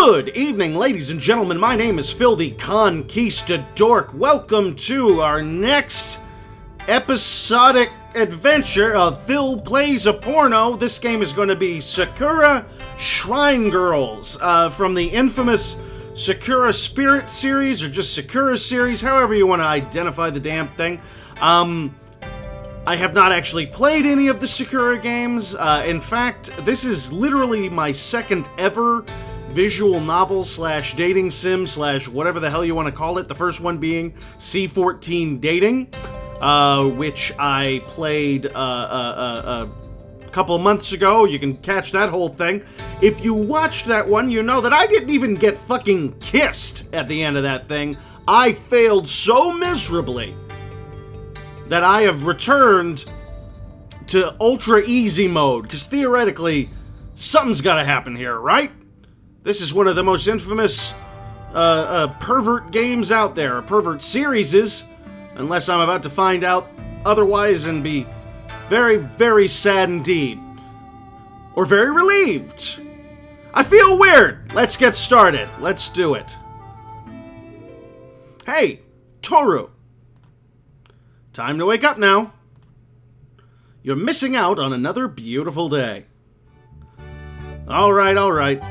Good evening, ladies and gentlemen. My name is Phil the Conquistadork. Welcome to our next episodic adventure of Phil Plays A Porno. This game is going to be Sakura Shrine Girls from the infamous Sakura Spirit series, or just Sakura series, however you want to identify the damn thing. I have not actually played any of the Sakura games. In fact, this is literally my second ever visual novel slash dating sim slash whatever the hell you want to call it. The first one being C14 Dating, which I played a couple of months ago. You can catch that whole thing. If you watched that one, you know that I didn't even get fucking kissed at the end of that thing. I failed so miserably that I have returned to ultra easy mode, because theoretically, something's gotta happen here, right? This is one of the most infamous pervert games out there, pervert series, unless I'm about to find out otherwise and be very, very sad indeed. Or very relieved. I feel weird. Let's get started. Let's do it. Hey, Toru. Time to wake up now. You're missing out on another beautiful day. Alright.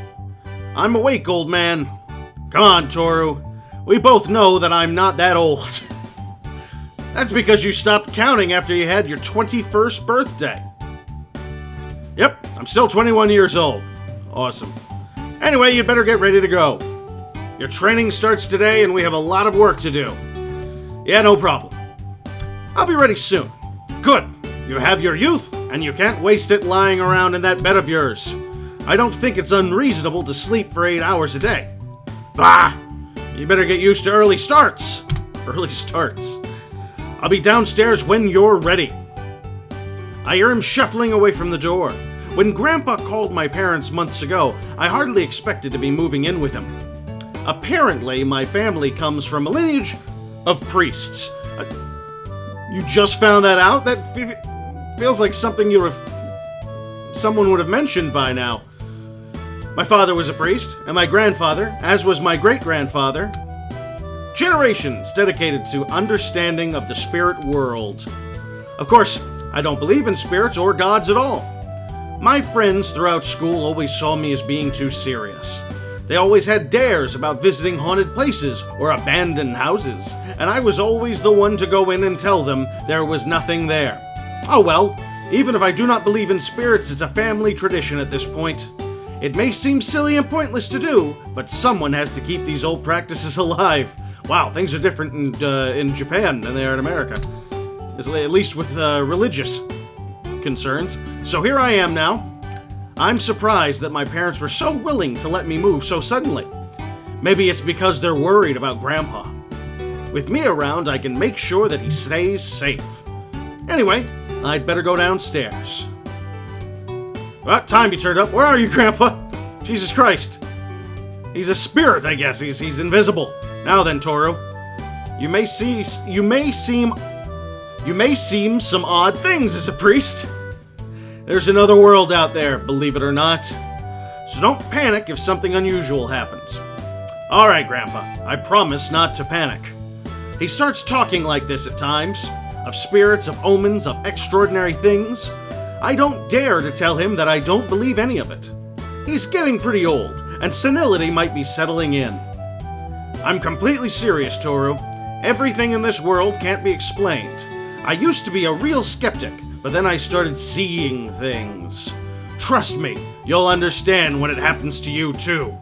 I'm awake, old man. Come on, Toru. We both know that I'm not that old. That's because you stopped counting after you had your 21st birthday. Yep, I'm still 21 years old. Awesome. Anyway, you'd better get ready to go. Your training starts today and we have a lot of work to do. Yeah, no problem. I'll be ready soon. Good. You have your youth, and you can't waste it lying around in that bed of yours. I don't think it's unreasonable to sleep for 8 hours a day. Bah! You better get used to early starts. Early starts. I'll be downstairs when you're ready. I hear him shuffling away from the door. When Grandpa called my parents months ago, I hardly expected to be moving in with him. Apparently, my family comes from a lineage of priests. You just found that out? That feels like something someone would have mentioned by now. My father was a priest, and my grandfather, as was my great-grandfather, generations dedicated to understanding of the spirit world. Of course, I don't believe in spirits or gods at all. My friends throughout school always saw me as being too serious. They always had dares about visiting haunted places or abandoned houses, and I was always the one to go in and tell them there was nothing there. Oh well, even if I do not believe in spirits, it's a family tradition at this point. It may seem silly and pointless to do, but someone has to keep these old practices alive. Wow, things are different in Japan than they are in America. At least with religious concerns. So here I am now. I'm surprised that my parents were so willing to let me move so suddenly. Maybe it's because they're worried about Grandpa. With me around, I can make sure that he stays safe. Anyway, I'd better go downstairs. About time you turned up. Where are you, Grandpa? Jesus Christ. He's a spirit, I guess. He's invisible. Now then, Toru. You may seem some odd things as a priest. There's another world out there, believe it or not. So don't panic if something unusual happens. Alright, Grandpa, I promise not to panic. He starts talking like this at times, of spirits, of omens, of extraordinary things. I don't dare to tell him that I don't believe any of it. He's getting pretty old, and senility might be settling in. I'm completely serious, Toru. Everything in this world can't be explained. I used to be a real skeptic, but then I started seeing things. Trust me, you'll understand when it happens to you too.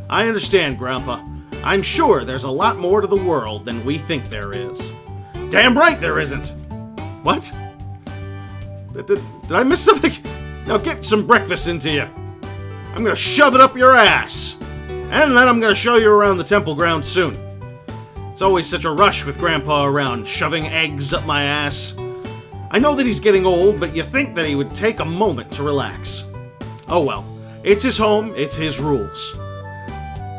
I understand, Grandpa. I'm sure there's a lot more to the world than we think there is. Damn right there isn't! What? Did I miss something? Now get some breakfast into you. I'm gonna shove it up your ass. And then I'm gonna show you around the temple grounds soon. It's always such a rush with Grandpa around, shoving eggs up my ass. I know that he's getting old, but you think that he would take a moment to relax. Oh well, it's his home, it's his rules.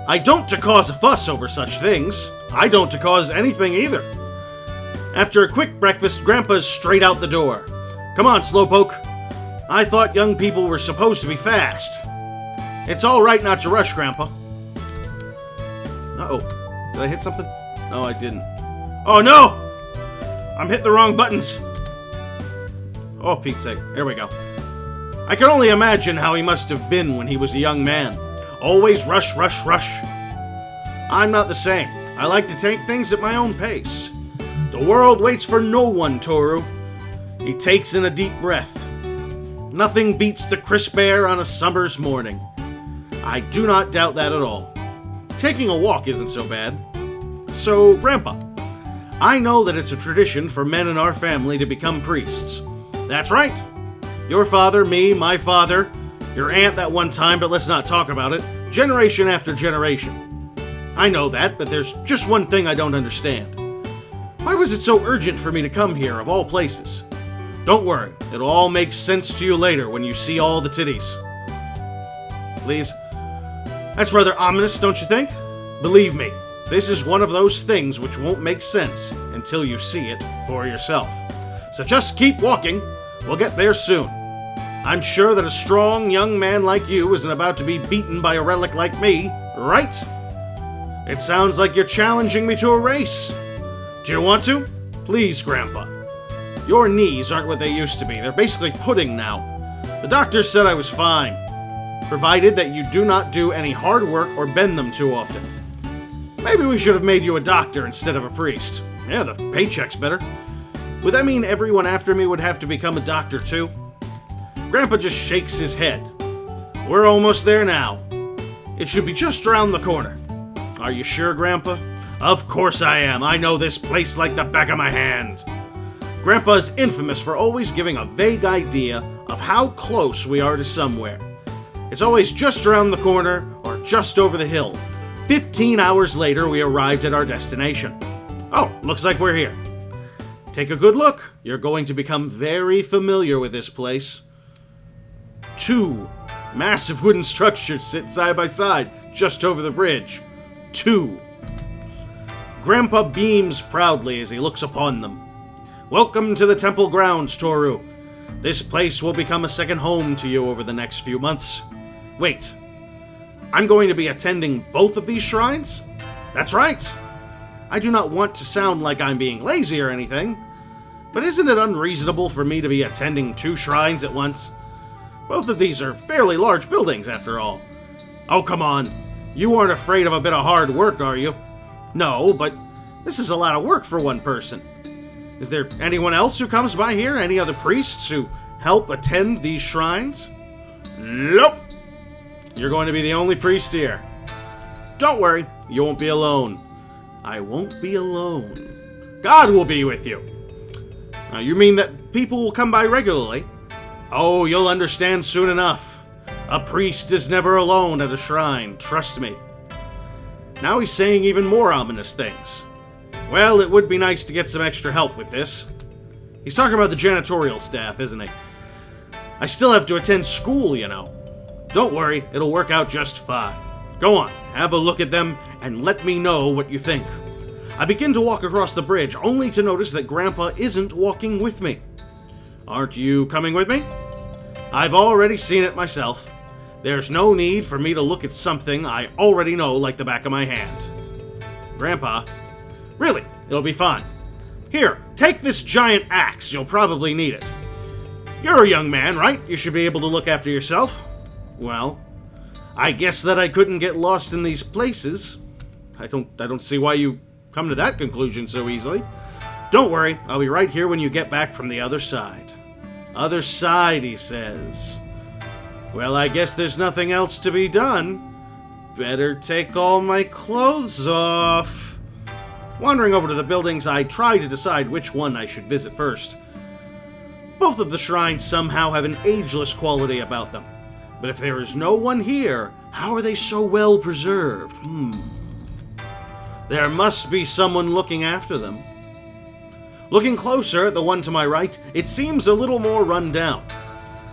I don't to cause a fuss over such things. I don't to cause anything either. After a quick breakfast, Grandpa's straight out the door. Come on, Slowpoke. I thought young people were supposed to be fast. It's all right not to rush, Grandpa. Uh-oh. Did I hit something? No, I didn't. Oh, no! I'm hitting the wrong buttons. Oh, Pete's sake. There we go. I can only imagine how he must have been when he was a young man. Always rush, rush, rush. I'm not the same. I like to take things at my own pace. The world waits for no one, Toru. He takes in a deep breath. Nothing beats the crisp air on a summer's morning. I do not doubt that at all. Taking a walk isn't so bad. So, Grandpa, I know that it's a tradition for men in our family to become priests. That's right. Your father, me, my father, your aunt that one time, but let's not talk about it, generation after generation. I know that, but there's just one thing I don't understand. Why was it so urgent for me to come here, of all places? Don't worry, it'll all make sense to you later when you see all the titties. Please? That's rather ominous, don't you think? Believe me, this is one of those things which won't make sense until you see it for yourself. So just keep walking. We'll get there soon. I'm sure that a strong young man like you isn't about to be beaten by a relic like me, right? It sounds like you're challenging me to a race. Do you want to? Please, Grandpa. Your knees aren't what they used to be. They're basically pudding now. The doctor said I was fine, provided that you do not do any hard work or bend them too often. Maybe we should have made you a doctor instead of a priest. Yeah, the paycheck's better. Would that mean everyone after me would have to become a doctor too? Grandpa just shakes his head. We're almost there now. It should be just around the corner. Are you sure, Grandpa? Of course I am. I know this place like the back of my hand. Grandpa is infamous for always giving a vague idea of how close we are to somewhere. It's always just around the corner or just over the hill. 15 hours later, we arrived at our destination. Oh, looks like we're here. Take a good look. You're going to become very familiar with this place. 2 massive wooden structures sit side by side just over the bridge. 2. Grandpa beams proudly as he looks upon them. Welcome to the temple grounds, Toru. This place will become a second home to you over the next few months. Wait, I'm going to be attending both of these shrines? That's right. I do not want to sound like I'm being lazy or anything, but isn't it unreasonable for me to be attending 2 shrines at once? Both of these are fairly large buildings, after all. Oh, come on. You aren't afraid of a bit of hard work, are you? No, but this is a lot of work for one person. Is there anyone else who comes by here? Any other priests who help attend these shrines? Nope. You're going to be the only priest here. Don't worry, you won't be alone. I won't be alone. God will be with you. Now, you mean that people will come by regularly? Oh, you'll understand soon enough. A priest is never alone at a shrine, trust me. Now he's saying even more ominous things. Well, it would be nice to get some extra help with this. He's talking about the janitorial staff, isn't he? I still have to attend school, you know. Don't worry, it'll work out just fine. Go on, have a look at them, and let me know what you think. I begin to walk across the bridge, only to notice that Grandpa isn't walking with me. Aren't you coming with me? I've already seen it myself. There's no need for me to look at something I already know like the back of my hand. Grandpa, really, it'll be fine. Here, take this giant axe, you'll probably need it. You're a young man, right? You should be able to look after yourself. Well, I guess that I couldn't get lost in these places. I don't see why you come to that conclusion so easily. Don't worry, I'll be right here when you get back from the other side. Other side, he says. Well, I guess there's nothing else to be done. Better take all my clothes off. Wandering over to the buildings, I try to decide which one I should visit first. Both of the shrines somehow have an ageless quality about them. But if there is no one here, how are they so well preserved? There must be someone looking after them. Looking closer at the one to my right, it seems a little more run down.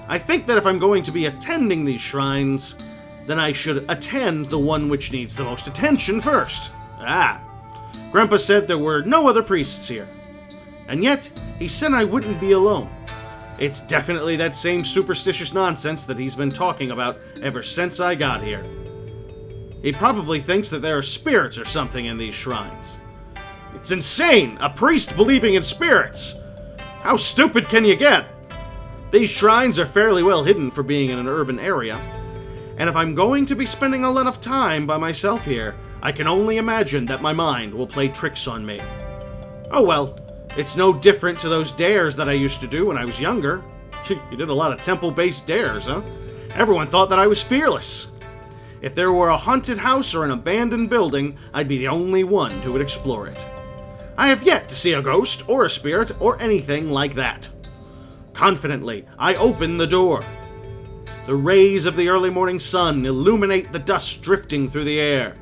I think that if I'm going to be attending these shrines, then I should attend the one which needs the most attention first. Grandpa said there were no other priests here. And yet, he said I wouldn't be alone. It's definitely that same superstitious nonsense that he's been talking about ever since I got here. He probably thinks that there are spirits or something in these shrines. It's insane! A priest believing in spirits! How stupid can you get? These shrines are fairly well hidden for being in an urban area, and if I'm going to be spending a lot of time by myself here, I can only imagine that my mind will play tricks on me. Oh well, it's no different to those dares that I used to do when I was younger. You did a lot of temple-based dares, huh? Everyone thought that I was fearless. If there were a haunted house or an abandoned building, I'd be the only one who would explore it. I have yet to see a ghost or a spirit or anything like that. Confidently, I open the door. The rays of the early morning sun illuminate the dust drifting through the air.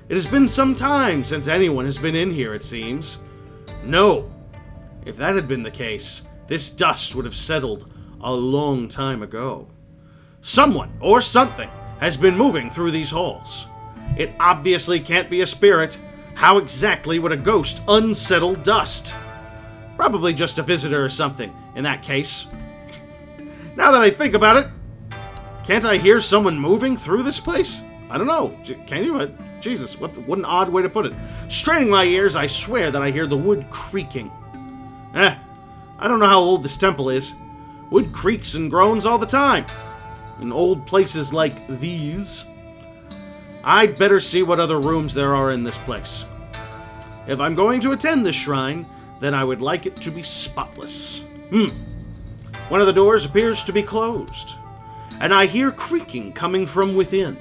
It has been some time since anyone has been in here, it seems. No. If that had been the case, this dust would have settled a long time ago. Someone, or something, has been moving through these halls. It obviously can't be a spirit. How exactly would a ghost unsettle dust? Probably just a visitor or something, in that case. Now that I think about it, can't I hear someone moving through this place? I don't know. Can you? Jesus, what an odd way to put it. Straining my ears, I swear that I hear the wood creaking. I don't know how old this temple is. Wood creaks and groans all the time. In old places like these. I'd better see what other rooms there are in this place. If I'm going to attend this shrine, then I would like it to be spotless. One of the doors appears to be closed, and I hear creaking coming from within.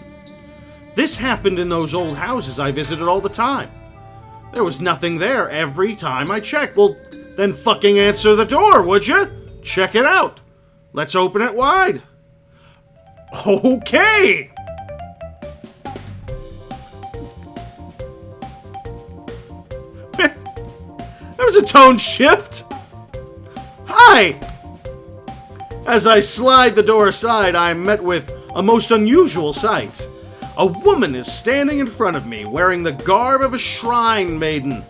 This happened in those old houses I visited all the time. There was nothing there every time I checked. Well, then fucking answer the door, would you? Check it out. Let's open it wide. Okay! There was a tone shift. Hi! As I slide the door aside, I am met with a most unusual sight. A woman is standing in front of me, wearing the garb of a shrine maiden.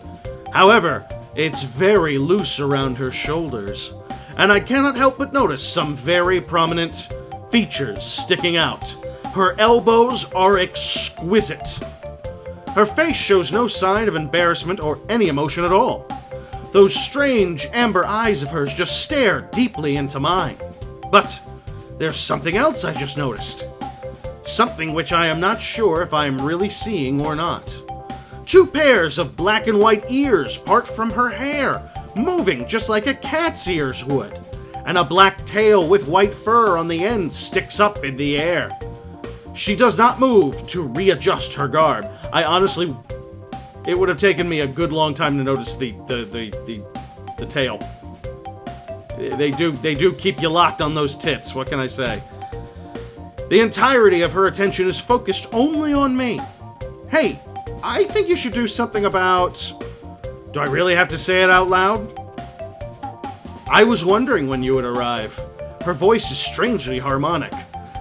However, it's very loose around her shoulders, and I cannot help but notice some very prominent features sticking out. Her elbows are exquisite. Her face shows no sign of embarrassment or any emotion at all. Those strange amber eyes of hers just stare deeply into mine. But there's something else I just noticed. Something which I am not sure if I am really seeing or not. Two pairs of black and white ears part from her hair, moving just like a cat's ears would. And a black tail with white fur on the end sticks up in the air. She does not move to readjust her garb. It would have taken me a good long time to notice the tail. They do keep you locked on those tits, what can I say? The entirety of her attention is focused only on me. Hey, I think you should do something about... Do I really have to say it out loud? I was wondering when you would arrive. Her voice is strangely harmonic.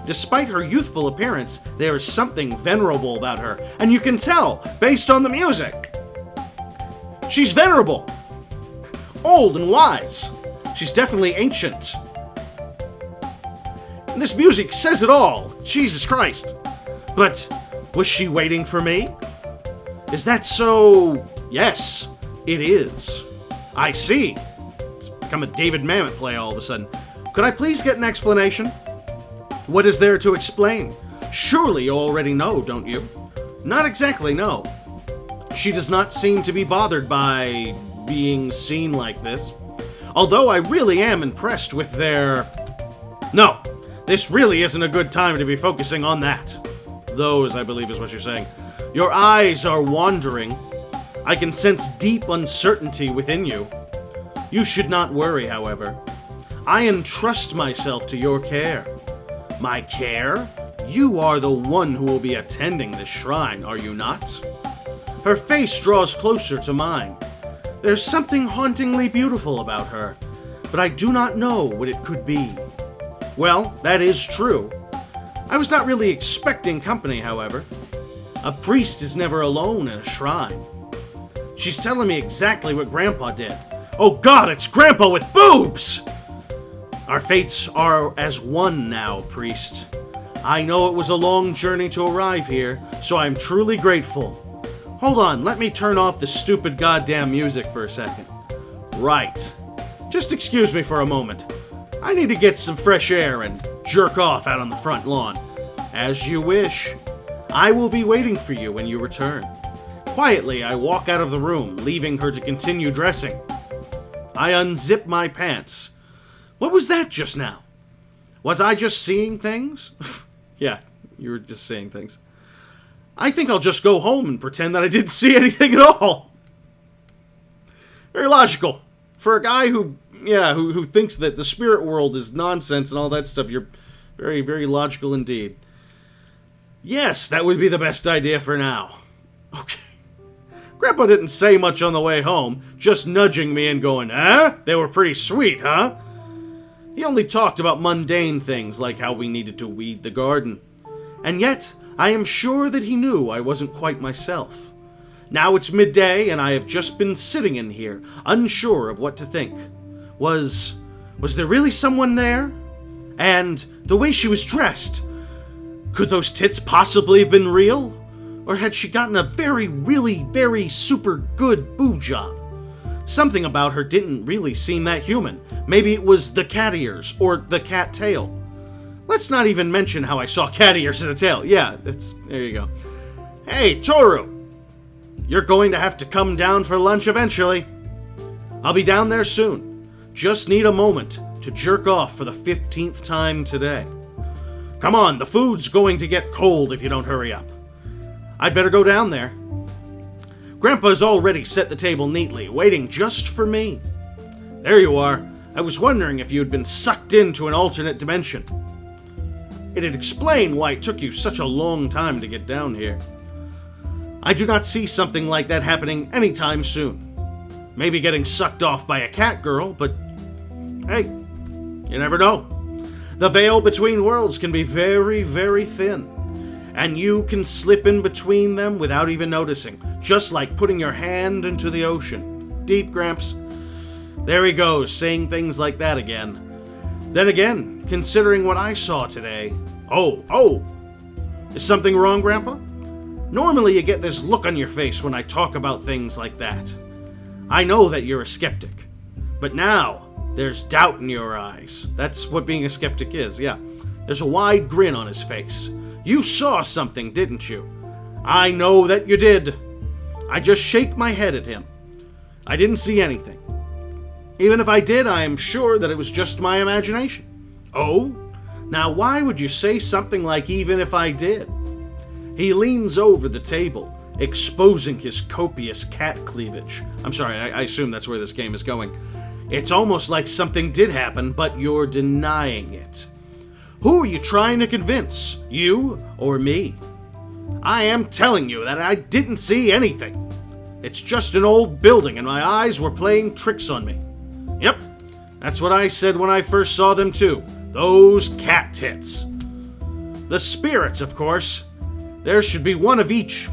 Despite her youthful appearance, there is something venerable about her, and you can tell based on the music. She's venerable, old and wise. She's definitely ancient. And this music says it all. Jesus Christ. But was she waiting for me? Is that so? Yes, it is. I see. It's become a David Mamet play all of a sudden. Could I please get an explanation? What is there to explain? Surely you already know, don't you? Not exactly, no. She does not seem to be bothered by being seen like this. Although I really am impressed with their... No, this really isn't a good time to be focusing on that. Those, I believe, is what you're saying. Your eyes are wandering. I can sense deep uncertainty within you. You should not worry, however. I entrust myself to your care. My care? You are the one who will be attending this shrine, are you not? Her face draws closer to mine. There's something hauntingly beautiful about her, but I do not know what it could be. Well, that is true. I was not really expecting company, however. A priest is never alone in a shrine. She's telling me exactly what Grandpa did. Oh God, it's Grandpa with boobs! Our fates are as one now, priest. I know it was a long journey to arrive here, so I'm truly grateful. Hold on, let me turn off the stupid goddamn music for a second. Right. Just excuse me for a moment. I need to get some fresh air and jerk off out on the front lawn. As you wish. I will be waiting for you when you return. Quietly, I walk out of the room, leaving her to continue dressing. I unzip my pants. What was that just now? Was I just seeing things? Yeah, you were just seeing things. I think I'll just go home and pretend that I didn't see anything at all. Very logical. For a guy who thinks that the spirit world is nonsense and all that stuff, you're very, very logical indeed. Yes, that would be the best idea for now. Okay. Grandpa didn't say much on the way home, just nudging me and going, "Huh? They were pretty sweet, huh?" He only talked about mundane things like how we needed to weed the garden. And yet, I am sure that he knew I wasn't quite myself. Now it's midday and I have just been sitting in here, unsure of what to think. Was there really someone there? And the way she was dressed, could those tits possibly have been real? Or had she gotten a very super good boob job? Something about her didn't really seem that human. Maybe it was the cat ears or the cat tail. Let's not even mention how I saw cat ears and a tail. Yeah, there you go. Hey, Toru! You're going to have to come down for lunch eventually. I'll be down there soon. Just need a moment to jerk off for the 15th time today. Come on, the food's going to get cold if you don't hurry up. I'd better go down there. Grandpa's already set the table neatly, waiting just for me. There you are. I was wondering if you had been sucked into an alternate dimension. It'd explain why it took you such a long time to get down here. I do not see something like that happening anytime soon. Maybe getting sucked off by a cat girl, but hey, you never know. The veil between worlds can be very, very thin. And you can slip in between them without even noticing, just like putting your hand into the ocean. Deep, Gramps. There he goes, saying things like that again. Then again, considering what I saw today... Oh! Is something wrong, Grandpa? Normally you get this look on your face when I talk about things like that. I know that you're a skeptic, but now there's doubt in your eyes. That's what being a skeptic is, yeah. There's a wide grin on his face. You saw something, didn't you? I know that you did. I just shake my head at him. I didn't see anything. Even if I did, I am sure that it was just my imagination. Oh? Now why would you say something like even if I did? He leans over the table, exposing his copious cat cleavage. I'm sorry, I assume that's where this game is going. It's almost like something did happen, but you're denying it. Who are you trying to convince? You or me? I am telling you that I didn't see anything. It's just an old building and my eyes were playing tricks on me. Yep, that's what I said when I first saw them too. Those cat tits. The spirits, of course. There should be one of each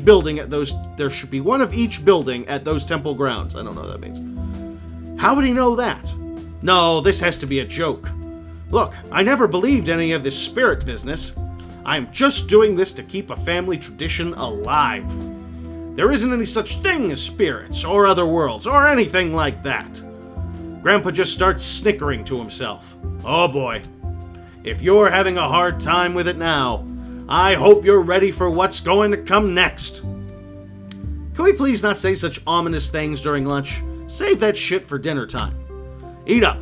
building at those temple grounds. I don't know what that means. How would he know that? No, this has to be a joke. Look, I never believed any of this spirit business. I'm just doing this to keep a family tradition alive. There isn't any such thing as spirits or other worlds or anything like that. Grandpa just starts snickering to himself. Oh boy. If you're having a hard time with it now, I hope you're ready for what's going to come next. Can we please not say such ominous things during lunch? Save that shit for dinner time. Eat up.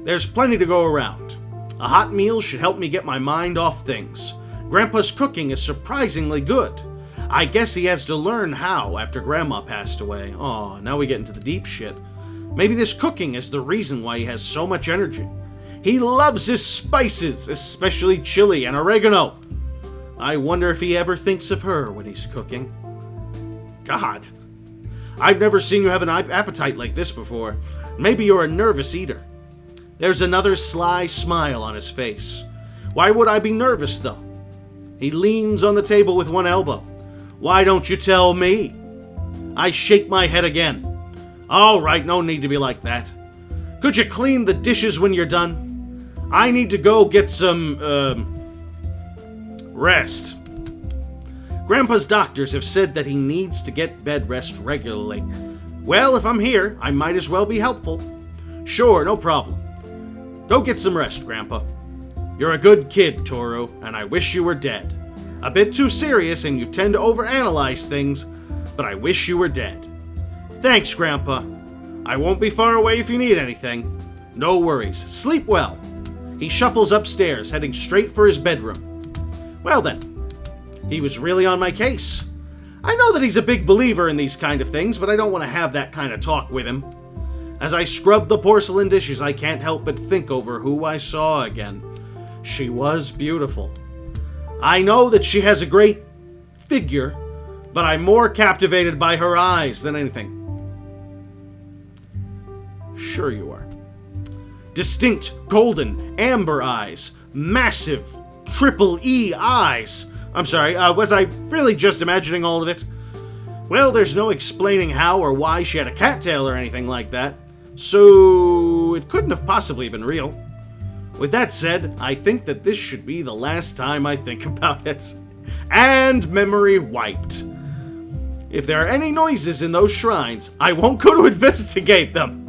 There's plenty to go around. A hot meal should help me get my mind off things. Grandpa's cooking is surprisingly good. I guess he has to learn how after Grandma passed away. Aw, now we get into the deep shit. Maybe this cooking is the reason why he has so much energy. He loves his spices, especially chili and oregano. I wonder if he ever thinks of her when he's cooking. God, I've never seen you have an appetite like this before. Maybe you're a nervous eater. There's another sly smile on his face. Why would I be nervous, though? He leans on the table with one elbow. Why don't you tell me? I shake my head again. All right, no need to be like that. Could you clean the dishes when you're done? I need to go get some, rest. Grandpa's doctors have said that he needs to get bed rest regularly. Well, if I'm here, I might as well be helpful. Sure, no problem. Go get some rest, Grandpa. You're a good kid, Toru, and I wish you were dead. A bit too serious, and you tend to overanalyze things, but I wish you were dead. Thanks, Grandpa. I won't be far away if you need anything. No worries. Sleep well. He shuffles upstairs, heading straight for his bedroom. Well then, he was really on my case. I know that he's a big believer in these kind of things, but I don't want to have that kind of talk with him. As I scrub the porcelain dishes, I can't help but think over who I saw again. She was beautiful. I know that she has a great figure, but I'm more captivated by her eyes than anything. Sure you are. Distinct, golden, amber eyes. Massive, triple E eyes. I'm sorry, was I really just imagining all of it? Well, there's no explaining how or why she had a cattail or anything like that, so it couldn't have possibly been real. With that said, I think that this should be the last time I think about it. And memory wiped. If there are any noises in those shrines, I won't go to investigate them.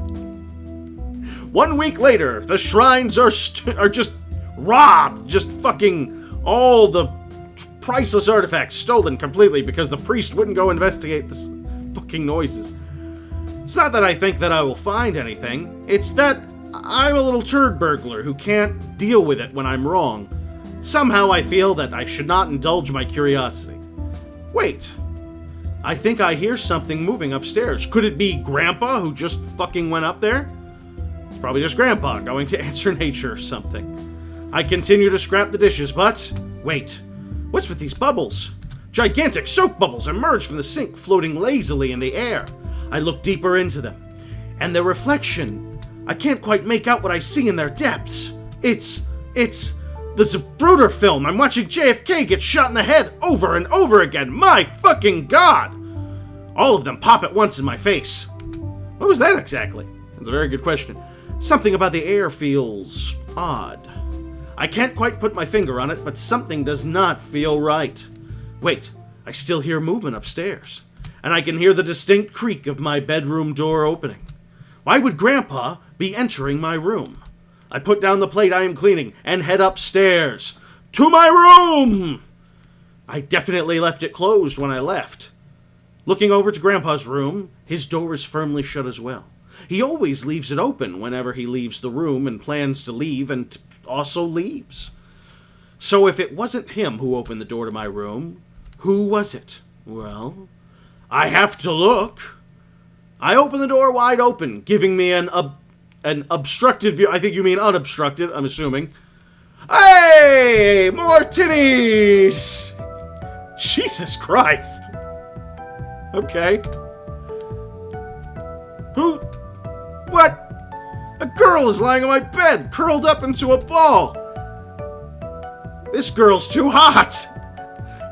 1 week later, the shrines are just robbed. Just fucking all the priceless artifacts stolen completely because the priest wouldn't go investigate this fucking noises. It's not that I think that I will find anything. It's that I'm a little turd burglar who can't deal with it when I'm wrong. Somehow I feel that I should not indulge my curiosity. Wait. I think I hear something moving upstairs. Could it be Grandpa who just fucking went up there? It's probably just Grandpa going to answer nature or something. I continue to scrap the dishes, but... Wait. What's with these bubbles? Gigantic soap bubbles emerge from the sink, floating lazily in the air. I look deeper into them. And their reflection... I can't quite make out what I see in their depths. It's the Zapruder film. I'm watching JFK get shot in the head over and over again. My fucking God! All of them pop at once in my face. What was that exactly? That's a very good question. Something about the air feels odd. I can't quite put my finger on it, but something does not feel right. Wait, I still hear movement upstairs, and I can hear the distinct creak of my bedroom door opening. Why would Grandpa be entering my room? I put down the plate I am cleaning and head upstairs. To my room! I definitely left it closed when I left. Looking over to Grandpa's room, his door is firmly shut as well. He always leaves it open whenever he leaves the room and plans to leave and also leaves. So if it wasn't him who opened the door to my room, who was it? Well, I have to look. I open the door wide open, giving me an obstructed view. I think you mean unobstructed, I'm assuming. Hey! More titties! Jesus Christ. Okay. Who? What? A girl is lying on my bed, curled up into a ball. This girl's too hot.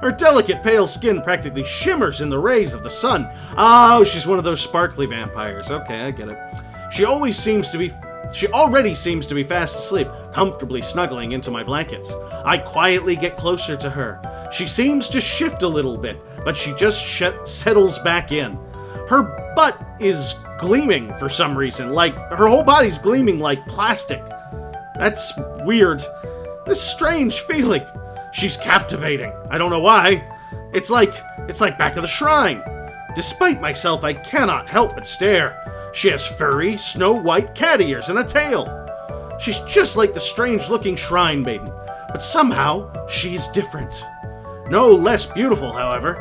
Her delicate, pale skin practically shimmers in the rays of the sun. Oh, she's one of those sparkly vampires. Okay, I get it. She already seems to be fast asleep, comfortably snuggling into my blankets. I quietly get closer to her. She seems to shift a little bit, but she just settles back in. Her butt is gleaming for some reason, like her whole body's gleaming like plastic. That's weird. This strange feeling. She's captivating. I don't know why. It's like back of the shrine. Despite myself, I cannot help but stare. She has furry, snow-white cat ears and a tail. She's just like the strange-looking shrine maiden, but somehow she's different. No less beautiful, however.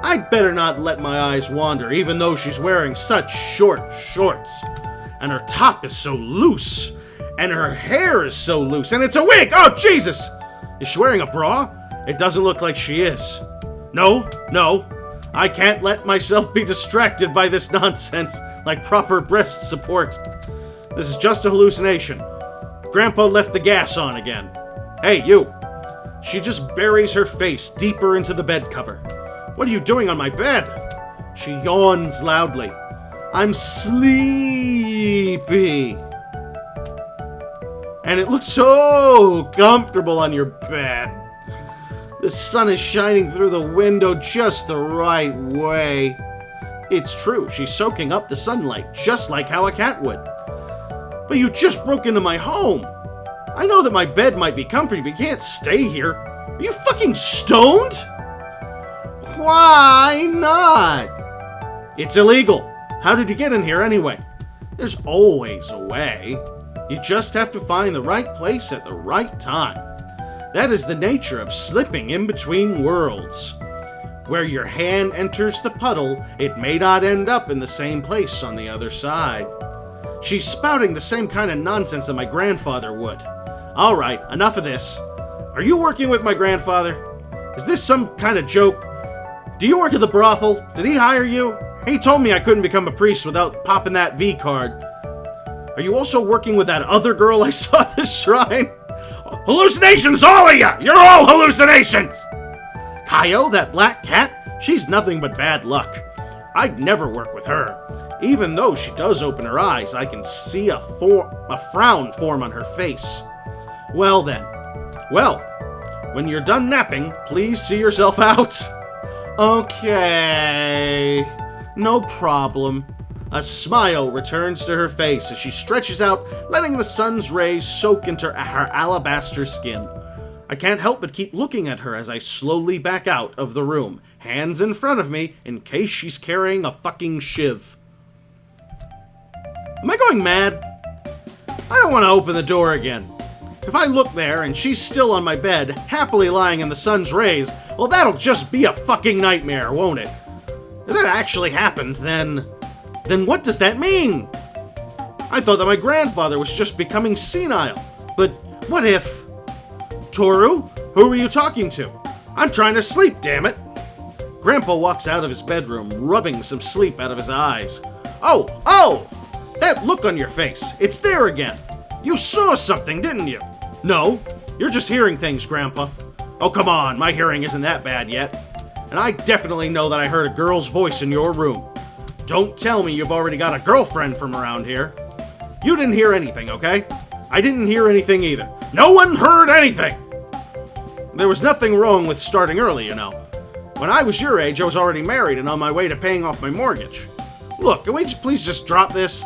I'd better not let my eyes wander, even though she's wearing such short shorts. And her top is so loose, and her hair is so loose, and it's a wig! Oh, Jesus! Is she wearing a bra? It doesn't look like she is. No. I can't let myself be distracted by this nonsense, like proper breast support. This is just a hallucination. Grandpa left the gas on again. Hey, you! She just buries her face deeper into the bed cover. What are you doing on my bed? She yawns loudly. I'm sleepy. And it looks so comfortable on your bed. The sun is shining through the window just the right way. It's true, she's soaking up the sunlight, just like how a cat would. But you just broke into my home. I know that my bed might be comfy, but you can't stay here. Are you fucking stoned? Why not? It's illegal. How did you get in here anyway? There's always a way. You just have to find the right place at the right time. That is the nature of slipping in between worlds. Where your hand enters the puddle, it may not end up in the same place on the other side. She's spouting the same kind of nonsense that my grandfather would. Alright, enough of this. Are you working with my grandfather? Is this some kind of joke? Do you work at the brothel? Did he hire you? He told me I couldn't become a priest without popping that V card. Are you also working with that other girl I saw at the shrine? Hallucinations, all of you! You're all hallucinations! Kaio, that black cat? She's nothing but bad luck. I'd never work with her. Even though she does open her eyes, I can see a frown form on her face. Well then. Well, when you're done napping, please see yourself out. Okay. No problem. A smile returns to her face as she stretches out, letting the sun's rays soak into her alabaster skin. I can't help but keep looking at her as I slowly back out of the room, hands in front of me, in case she's carrying a fucking shiv. Am I going mad? I don't want to open the door again. If I look there and she's still on my bed, happily lying in the sun's rays, well, that'll just be a fucking nightmare, won't it? If that actually happened, then what does that mean? I thought that my grandfather was just becoming senile, but what if... Toru, who were you talking to? I'm trying to sleep, damn it. Grandpa walks out of his bedroom, rubbing some sleep out of his eyes. Oh! That look on your face, it's there again. You saw something, didn't you? No, you're just hearing things, Grandpa. Oh, come on, my hearing isn't that bad yet. And I definitely know that I heard a girl's voice in your room. Don't tell me you've already got a girlfriend from around here. You didn't hear anything, okay? I didn't hear anything either. No one heard anything! There was nothing wrong with starting early, you know. When I was your age, I was already married and on my way to paying off my mortgage. Look, can we please just drop this?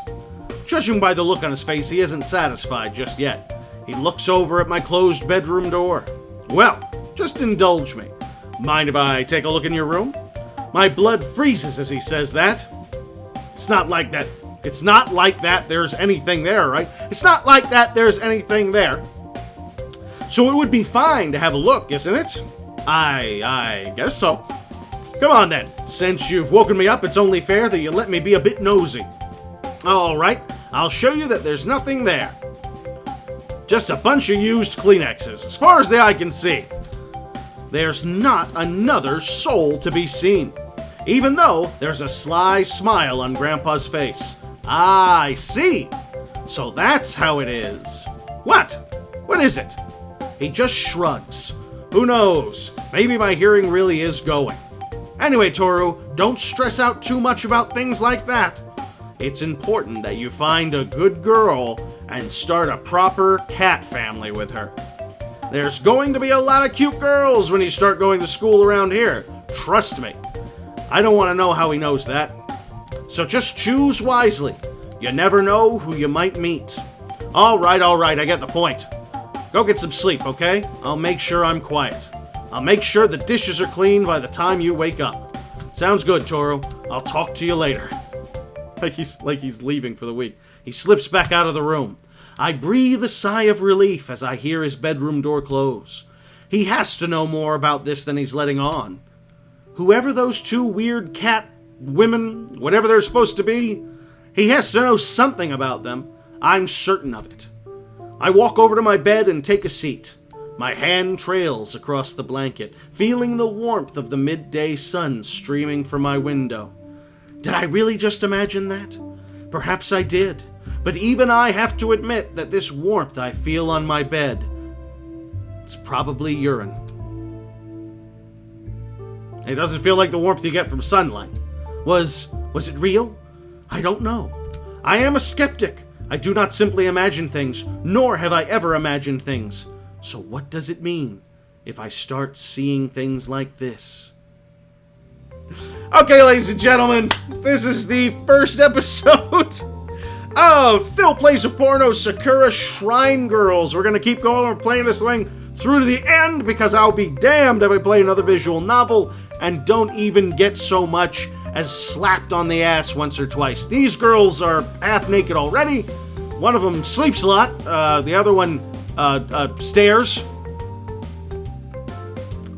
Judging by the look on his face, he isn't satisfied just yet. He looks over at my closed bedroom door. Well, just indulge me. Mind if I take a look in your room? My blood freezes as he says that. It's not like that there's anything there, right? It's not like that there's anything there. So it would be fine to have a look, isn't it? I guess so. Come on then. Since you've woken me up, it's only fair that you let me be a bit nosy. Alright, I'll show you that there's nothing there. Just a bunch of used Kleenexes, as far as the eye can see. There's not another soul to be seen, even though there's a sly smile on Grandpa's face. Ah, I see. So that's how it is. What? What is it? He just shrugs. Who knows? Maybe my hearing really is going. Anyway, Toru, don't stress out too much about things like that. It's important that you find a good girl and start a proper cat family with her. There's going to be a lot of cute girls when you start going to school around here. Trust me. I don't want to know how he knows that. So just choose wisely. You never know who you might meet. Alright, I get the point. Go get some sleep, okay? I'll make sure I'm quiet. I'll make sure the dishes are clean by the time you wake up. Sounds good, Toru. I'll talk to you later. Like he's leaving for the week. He slips back out of the room. I breathe a sigh of relief as I hear his bedroom door close. He has to know more about this than he's letting on. Whoever those two weird cat women, whatever they're supposed to be, he has to know something about them. I'm certain of it. I walk over to my bed and take a seat. My hand trails across the blanket, feeling the warmth of the midday sun streaming from my window. Did I really just imagine that? Perhaps I did, but even I have to admit that this warmth I feel on my bed, it's probably urine. It doesn't feel like the warmth you get from sunlight. Was it real? I don't know. I am a skeptic. I do not simply imagine things, nor have I ever imagined things. So what does it mean if I start seeing things like this? Okay, ladies and gentlemen, this is the first episode of Phil Plays A Porno, Sakura Shrine Girls. We're going to keep going. We're playing this thing through to the end because I'll be damned if I play another visual novel and don't even get so much as slapped on the ass once or twice. These girls are half naked already. One of them sleeps a lot. The other one stares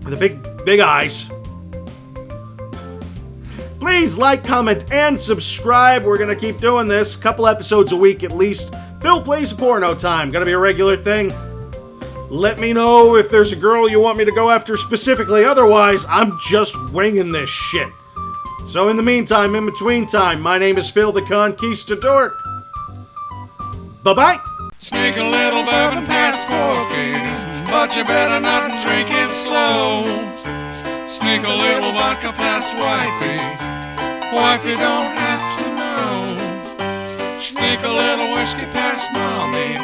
with the big eyes. Please like, comment, and subscribe. We're gonna keep doing this. Couple episodes a week at least. Phil Plays A Porno time. Gonna be a regular thing. Let me know if there's a girl you want me to go after specifically. Otherwise, I'm just winging this shit. So in the meantime, in between time, my name is Phil the Conquistadork. Bye-bye. Sneak a little bourbon past Porky's, but you better not drink it slow. Sneak a little vodka past Wifey, Wifey don't have to know. Sneak a little whiskey past Mommy,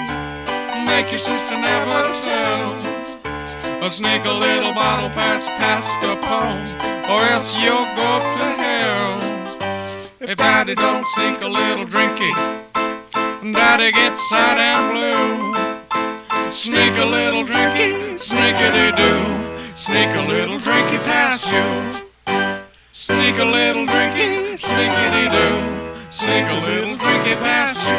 make your sister never tell. Or sneak a little bottle past Pastor Paul, or else you'll go to hell. If Daddy don't sneak a little Drinky, Daddy gets sad and blue. Sneak a little Drinky, sneakity-doo. Sneak a little Drinky past you. Sneak a little Drinky, sneakity-doo. Sneak a little Drinky past you.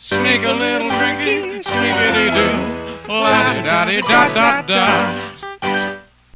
Sneak a little Drinky, sneakity-doo. La-di-da-di-da-da-da.